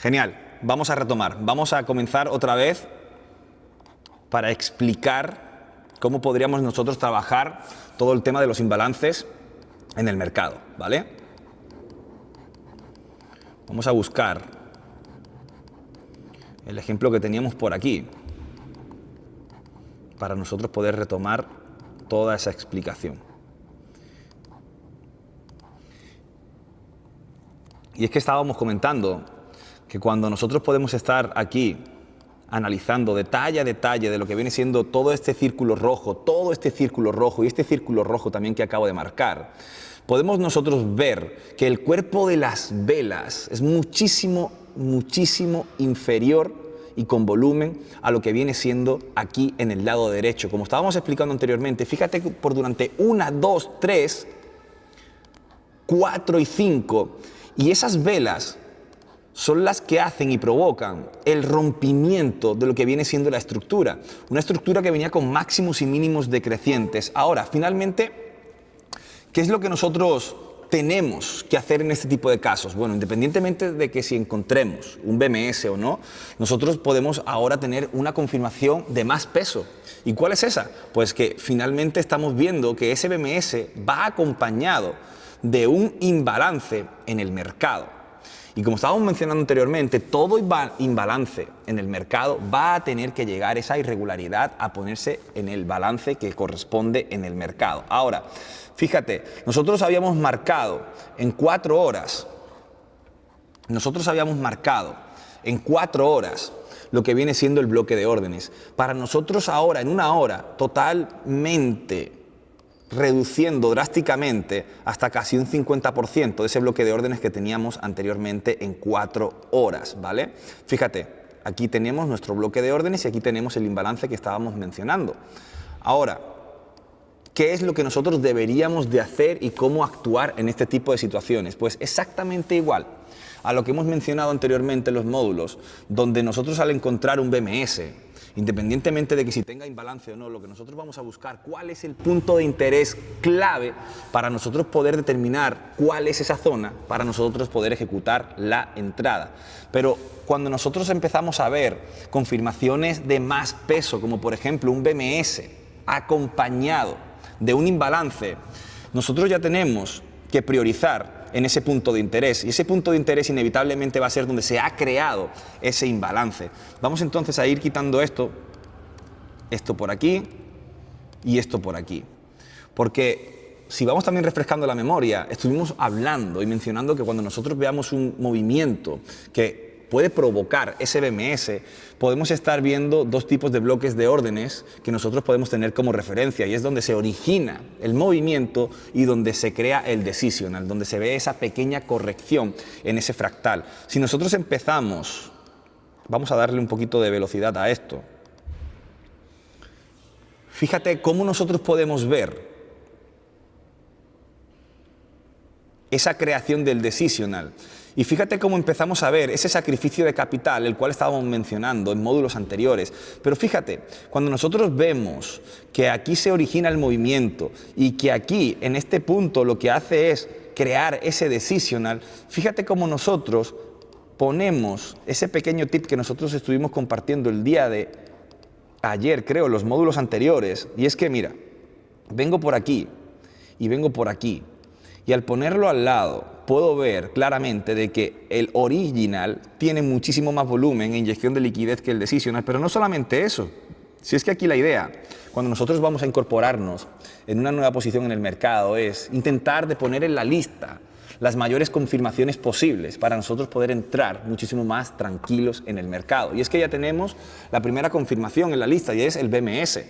Genial, vamos a retomar, vamos a comenzar otra vez para explicar cómo podríamos nosotros trabajar todo el tema de los imbalances en el mercado, ¿vale? Vamos a buscar el ejemplo que teníamos por aquí para nosotros poder retomar toda esa explicación. Y es que estábamos comentando que cuando nosotros podemos estar aquí analizando detalle a detalle de lo que viene siendo todo este círculo rojo y este círculo rojo también que acabo de marcar, podemos nosotros ver que el cuerpo de las velas es muchísimo inferior y con volumen a lo que viene siendo aquí en el lado derecho. Como estábamos explicando anteriormente, fíjate que por durante 1, 2, 3, 4 y 5, y esas velas son las que hacen y provocan el rompimiento de lo que viene siendo la estructura. Una estructura que venía con máximos y mínimos decrecientes. Ahora, finalmente, ¿qué es lo que nosotros tenemos que hacer en este tipo de casos? Bueno, independientemente de que si encontremos un BMS o no, nosotros podemos ahora tener una confirmación de más peso. ¿Y cuál es esa? Pues que finalmente estamos viendo que ese BMS va acompañado de un imbalance en el mercado. Y como estábamos mencionando anteriormente, todo imbalance en el mercado va a tener que llegar esa irregularidad a ponerse en el balance que corresponde en el mercado. Ahora, fíjate, nosotros habíamos marcado en 4 horas, lo que viene siendo el bloque de órdenes. Para nosotros ahora, en 1 hora, totalmente reduciendo drásticamente hasta casi un 50% de ese bloque de órdenes que teníamos anteriormente en 4 horas, ¿vale? Fíjate, aquí tenemos nuestro bloque de órdenes y aquí tenemos el imbalance que estábamos mencionando. Ahora, ¿qué es lo que nosotros deberíamos de hacer y cómo actuar en este tipo de situaciones? Pues exactamente igual a lo que hemos mencionado anteriormente en los módulos, donde nosotros al encontrar un BMS, independientemente de que si tenga imbalance o no, lo que nosotros vamos a buscar, cuál es el punto de interés clave para nosotros poder determinar cuál es esa zona, para nosotros poder ejecutar la entrada. Pero cuando nosotros empezamos a ver confirmaciones de más peso, como por ejemplo un BMS acompañado de un imbalance, nosotros ya tenemos que priorizar en ese punto de interés, y ese punto de interés inevitablemente va a ser donde se ha creado ese imbalance. Vamos entonces a ir quitando esto por aquí y esto por aquí, porque si vamos también refrescando la memoria, estuvimos hablando y mencionando que cuando nosotros veamos un movimiento que puede provocar ese BMS, podemos estar viendo 2 tipos de bloques de órdenes que nosotros podemos tener como referencia, y es donde se origina el movimiento y donde se crea el decisional, donde se ve esa pequeña corrección en ese fractal. Si nosotros empezamos, vamos a darle un poquito de velocidad a esto. Fíjate cómo nosotros podemos ver esa creación del decisional. Y fíjate cómo empezamos a ver ese sacrificio de capital, el cual estábamos mencionando en módulos anteriores. Pero fíjate, cuando nosotros vemos que aquí se origina el movimiento y que aquí, en este punto, lo que hace es crear ese decisional, fíjate cómo nosotros ponemos ese pequeño tip que nosotros estuvimos compartiendo el día de ayer, creo, en los módulos anteriores. Y es que, mira, vengo por aquí y vengo por aquí. Y al ponerlo al lado, puedo ver claramente de que el original tiene muchísimo más volumen e inyección de liquidez que el decisional. Pero no solamente eso, si es que aquí la idea, cuando nosotros vamos a incorporarnos en una nueva posición en el mercado, es intentar de poner en la lista las mayores confirmaciones posibles para nosotros poder entrar muchísimo más tranquilos en el mercado. Y es que ya tenemos la primera confirmación en la lista y es el BMS.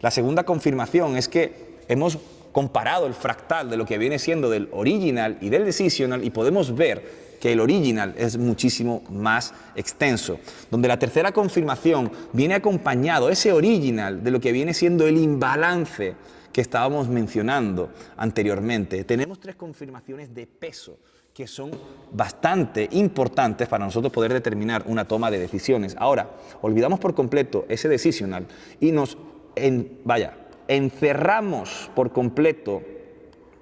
La segunda confirmación es que hemos comparado el fractal de lo que viene siendo del original y del decisional y podemos ver que el original es muchísimo más extenso. Donde la tercera confirmación viene acompañado, ese original, de lo que viene siendo el imbalance que estábamos mencionando anteriormente. Tenemos 3 confirmaciones de peso que son bastante importantes para nosotros poder determinar una toma de decisiones. Ahora, olvidamos por completo ese decisional y nos encerramos por completo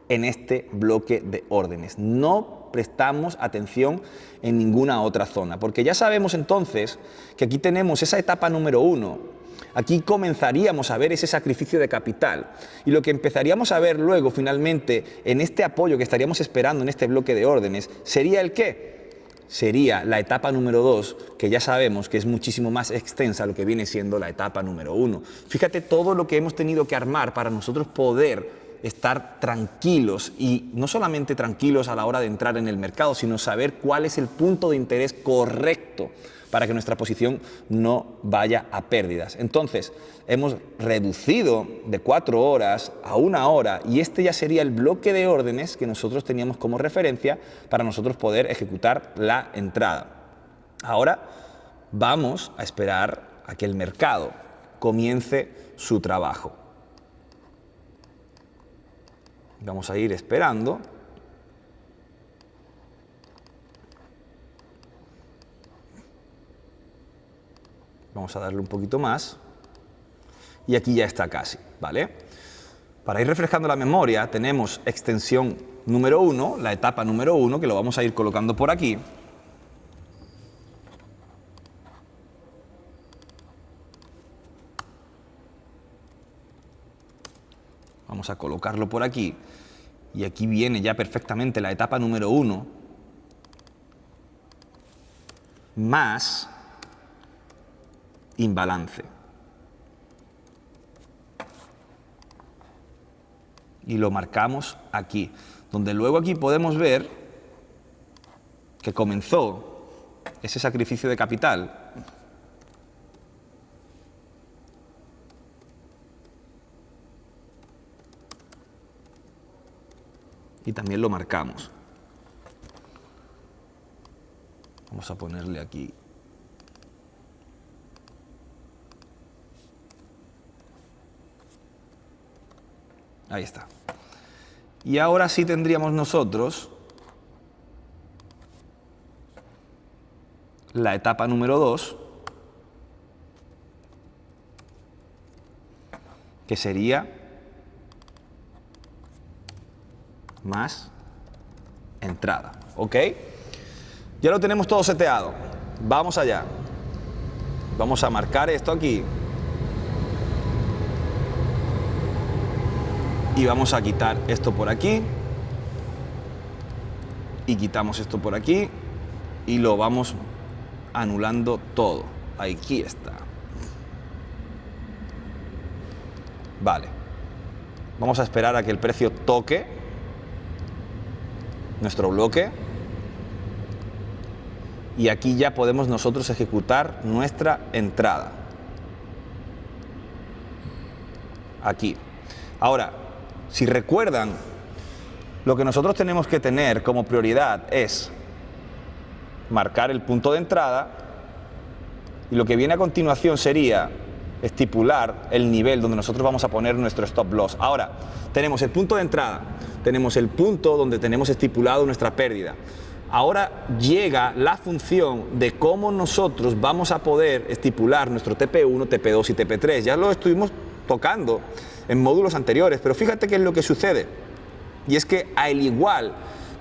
en este bloque de órdenes. No prestamos atención en ninguna otra zona, porque ya sabemos entonces que aquí tenemos esa etapa número 1. Aquí comenzaríamos a ver ese sacrificio de capital y lo que empezaríamos a ver luego finalmente en este apoyo que estaríamos esperando en este bloque de órdenes sería ¿el qué? Sería la etapa número 2, que ya sabemos que es muchísimo más extensa a lo que viene siendo la etapa número 1. Fíjate todo lo que hemos tenido que armar para nosotros poder estar tranquilos y no solamente tranquilos a la hora de entrar en el mercado, sino saber cuál es el punto de interés correcto para que nuestra posición no vaya a pérdidas. Entonces, hemos reducido de 4 horas a 1 hora y este ya sería el bloque de órdenes que nosotros teníamos como referencia para nosotros poder ejecutar la entrada. Ahora vamos a esperar a que el mercado comience su trabajo. Vamos a ir esperando. Vamos a darle un poquito más. Y aquí ya está casi, ¿vale? Para ir refrescando la memoria, tenemos extensión número 1, la etapa número 1, que lo vamos a ir colocando por aquí. Vamos a colocarlo por aquí. Y aquí viene ya perfectamente la etapa número 1, más imbalance. Y lo marcamos aquí, donde luego aquí podemos ver que comenzó ese sacrificio de capital. Y también lo marcamos. Vamos a ponerle aquí. Ahí está. Y ahora sí tendríamos nosotros la etapa número 2, que sería más entrada, ¿ok? Ya lo tenemos todo seteado. Vamos allá. Vamos a marcar esto aquí. Y vamos a quitar esto por aquí. Y quitamos esto por aquí. Y lo vamos anulando todo. Aquí está. Vale. Vamos a esperar a que el precio toque nuestro bloque. Y aquí ya podemos nosotros ejecutar nuestra entrada. Aquí. Ahora, si recuerdan, lo que nosotros tenemos que tener como prioridad es marcar el punto de entrada y lo que viene a continuación sería estipular el nivel donde nosotros vamos a poner nuestro stop loss. Ahora, tenemos el punto de entrada, tenemos el punto donde tenemos estipulado nuestra pérdida. Ahora llega la función de cómo nosotros vamos a poder estipular nuestro TP1, TP2 y TP3. Ya lo estuvimos tocando en módulos anteriores, pero fíjate qué es lo que sucede. Y es que al igual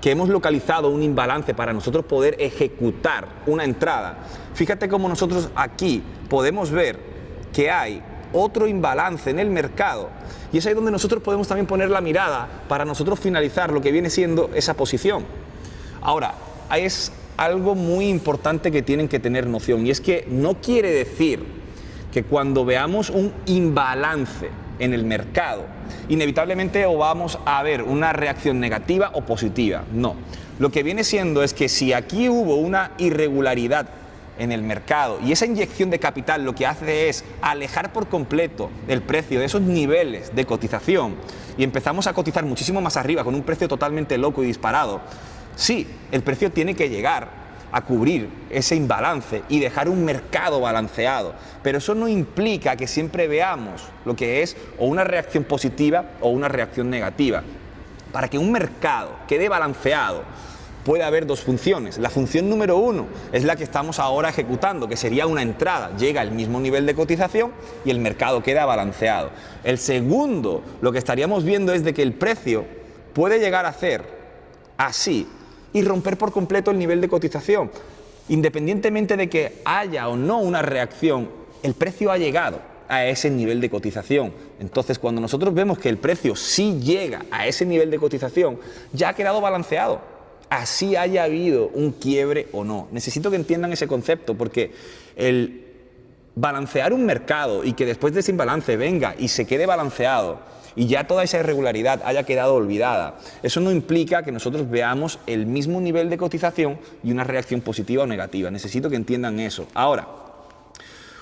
que hemos localizado un imbalance para nosotros poder ejecutar una entrada, fíjate cómo nosotros aquí podemos ver que hay otro imbalance en el mercado y es ahí donde nosotros podemos también poner la mirada para nosotros finalizar lo que viene siendo esa posición. Ahora, es algo muy importante que tienen que tener noción y es que no quiere decir que cuando veamos un imbalance en el mercado, inevitablemente o vamos a ver una reacción negativa o positiva. No. Lo que viene siendo es que si aquí hubo una irregularidad en el mercado y esa inyección de capital lo que hace es alejar por completo el precio de esos niveles de cotización y empezamos a cotizar muchísimo más arriba con un precio totalmente loco y disparado, sí, el precio tiene que llegar a cubrir ese imbalance y dejar un mercado balanceado, pero eso no implica que siempre veamos lo que es o una reacción positiva o una reacción negativa. Para que un mercado quede balanceado puede haber dos funciones. La función número 1 es la que estamos ahora ejecutando, que sería una entrada, llega al mismo nivel de cotización y el mercado queda balanceado. El segundo, lo que estaríamos viendo es de que el precio puede llegar a hacer así y romper por completo el nivel de cotización. Independientemente de que haya o no una reacción, el precio ha llegado a ese nivel de cotización. Entonces, cuando nosotros vemos que el precio sí llega a ese nivel de cotización, ya ha quedado balanceado. Así haya habido un quiebre o no. Necesito que entiendan ese concepto, porque el balancear un mercado y que después de ese imbalance venga y se quede balanceado y ya toda esa irregularidad haya quedado olvidada, eso no implica que nosotros veamos el mismo nivel de cotización y una reacción positiva o negativa. Necesito que entiendan eso. Ahora,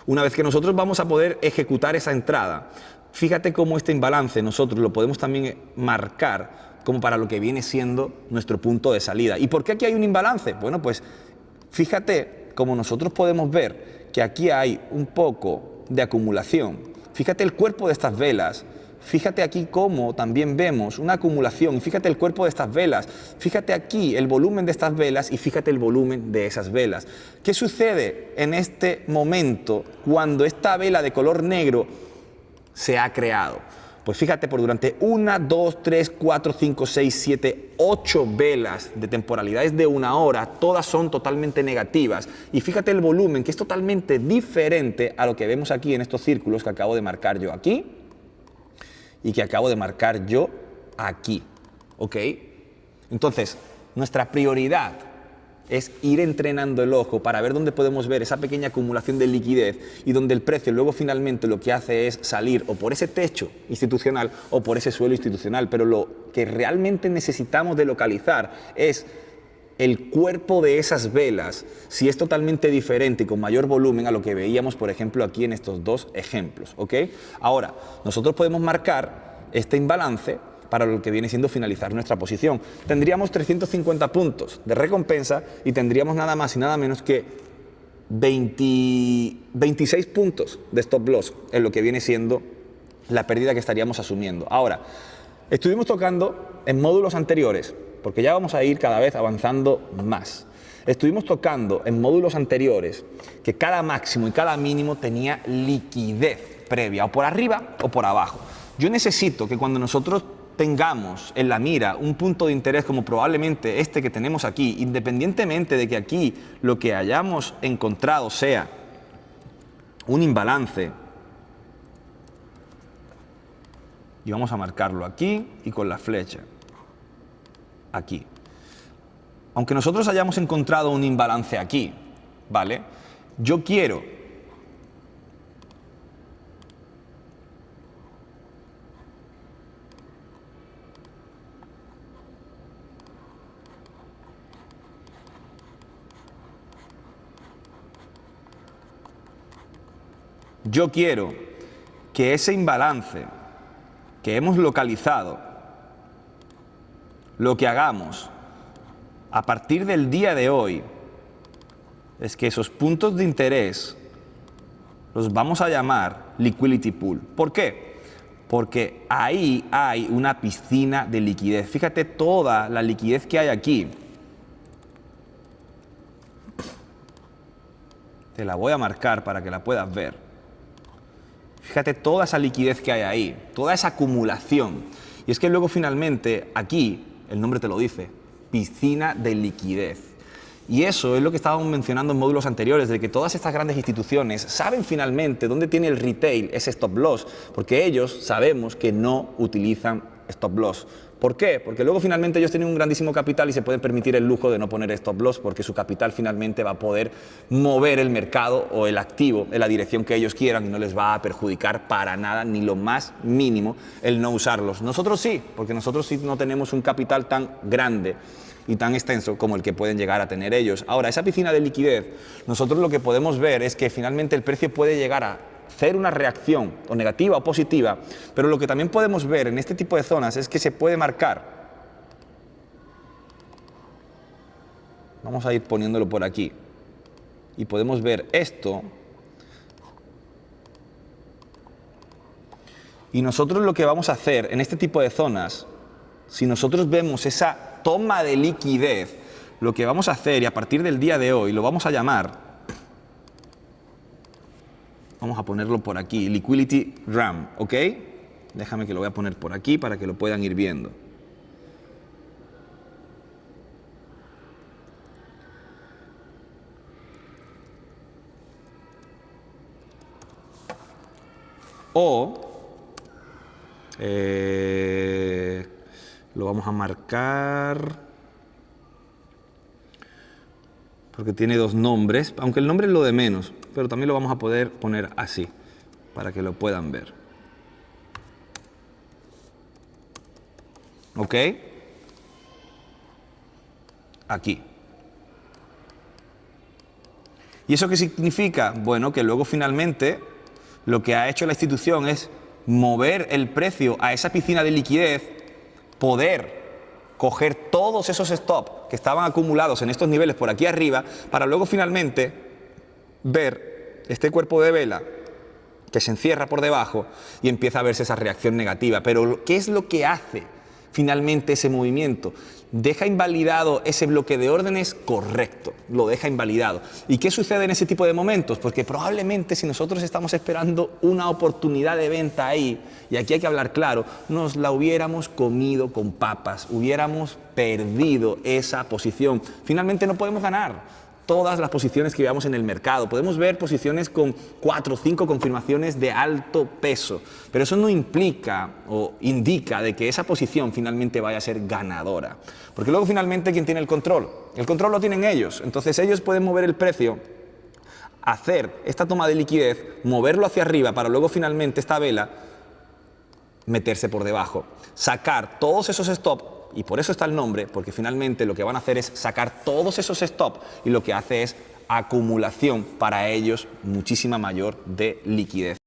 una vez que nosotros vamos a poder ejecutar esa entrada, fíjate cómo este imbalance nosotros lo podemos también marcar como para lo que viene siendo nuestro punto de salida. ¿Y por qué aquí hay un imbalance? Bueno, pues fíjate cómo nosotros podemos ver que aquí hay un poco de acumulación. Fíjate el cuerpo de estas velas. Fíjate aquí cómo también vemos una acumulación. Fíjate el cuerpo de estas velas. Fíjate aquí el volumen de estas velas y fíjate el volumen de esas velas. ¿Qué sucede en este momento cuando esta vela de color negro se ha creado? Pues fíjate, por durante 1, 2, 3, 4, 5, 6, 7, 8 velas de temporalidades de 1 hora, todas son totalmente negativas. Y fíjate el volumen, que es totalmente diferente a lo que vemos aquí en estos círculos que acabo de marcar yo aquí y que acabo de marcar yo aquí. ¿Ok? Entonces, nuestra prioridad es ir entrenando el ojo para ver dónde podemos ver esa pequeña acumulación de liquidez y donde el precio luego finalmente lo que hace es salir o por ese techo institucional o por ese suelo institucional. Pero lo que realmente necesitamos de localizar es el cuerpo de esas velas, si es totalmente diferente y con mayor volumen a lo que veíamos, por ejemplo, aquí en estos dos ejemplos. ¿Ok? Ahora, nosotros podemos marcar este imbalance para lo que viene siendo finalizar nuestra posición. Tendríamos 350 puntos de recompensa y tendríamos nada más y nada menos que 26 puntos de stop loss en lo que viene siendo la pérdida que estaríamos asumiendo. Ahora, estuvimos tocando en módulos anteriores, porque ya vamos a ir cada vez avanzando más. Estuvimos tocando en módulos anteriores que cada máximo y cada mínimo tenía liquidez previa, o por arriba o por abajo. Yo necesito que cuando nosotros tengamos en la mira un punto de interés como probablemente este que tenemos aquí, independientemente de que aquí lo que hayamos encontrado sea un imbalance, y vamos a marcarlo aquí y con la flecha aquí. Aunque nosotros hayamos encontrado un imbalance aquí, ¿vale? Yo quiero que ese imbalance que hemos localizado, lo que hagamos a partir del día de hoy es que esos puntos de interés los vamos a llamar liquidity pool. ¿Por qué? Porque ahí hay una piscina de liquidez. Fíjate toda la liquidez que hay aquí. Te la voy a marcar para que la puedas ver. Fíjate toda esa liquidez que hay ahí, toda esa acumulación. Y es que luego finalmente aquí, el nombre te lo dice, piscina de liquidez. Y eso es lo que estábamos mencionando en módulos anteriores, de que todas estas grandes instituciones saben finalmente dónde tiene el retail ese stop loss, porque ellos sabemos que no utilizan stop loss. ¿Por qué? Porque luego finalmente ellos tienen un grandísimo capital y se pueden permitir el lujo de no poner stop loss, porque su capital finalmente va a poder mover el mercado o el activo en la dirección que ellos quieran y no les va a perjudicar para nada, ni lo más mínimo, el no usarlos. Nosotros sí, porque nosotros sí no tenemos un capital tan grande y tan extenso como el que pueden llegar a tener ellos. Ahora, esa piscina de liquidez, nosotros lo que podemos ver es que finalmente el precio puede llegar a hacer una reacción o negativa o positiva, pero lo que también podemos ver en este tipo de zonas es que se puede marcar. Vamos a ir poniéndolo por aquí y podemos ver esto. Y nosotros lo que vamos a hacer en este tipo de zonas, si nosotros vemos esa toma de liquidez, lo que vamos a hacer, y a partir del día de hoy lo vamos a llamar, vamos a ponerlo por aquí, Liquidity RAM, ¿ok? Déjame que lo voy a poner por aquí para que lo puedan ir viendo. O lo vamos a marcar porque tiene dos nombres, aunque el nombre es lo de menos, pero también lo vamos a poder poner así para que lo puedan ver. ¿Ok? Aquí. ¿Y eso qué significa? Bueno, que luego finalmente lo que ha hecho la institución es mover el precio a esa piscina de liquidez, poder coger todos esos stops que estaban acumulados en estos niveles por aquí arriba, para luego finalmente ver este cuerpo de vela que se encierra por debajo y empieza a verse esa reacción negativa. Pero ¿qué es lo que hace finalmente ese movimiento? ¿Deja invalidado ese bloque de órdenes? Correcto, lo deja invalidado. ¿Y qué sucede en ese tipo de momentos? Porque probablemente si nosotros estamos esperando una oportunidad de venta ahí, y aquí hay que hablar claro, nos la hubiéramos comido con papas, hubiéramos perdido esa posición. Finalmente no podemos ganar todas las posiciones que veamos en el mercado. Podemos ver posiciones con 4 o 5 confirmaciones de alto peso, pero eso no implica o indica de que esa posición finalmente vaya a ser ganadora. Porque luego finalmente, ¿quién tiene el control? El control lo tienen ellos. Entonces ellos pueden mover el precio, hacer esta toma de liquidez, moverlo hacia arriba para luego finalmente esta vela meterse por debajo, sacar todos esos stops. Y por eso está el nombre, porque finalmente lo que van a hacer es sacar todos esos stops y lo que hace es acumulación para ellos muchísima mayor de liquidez.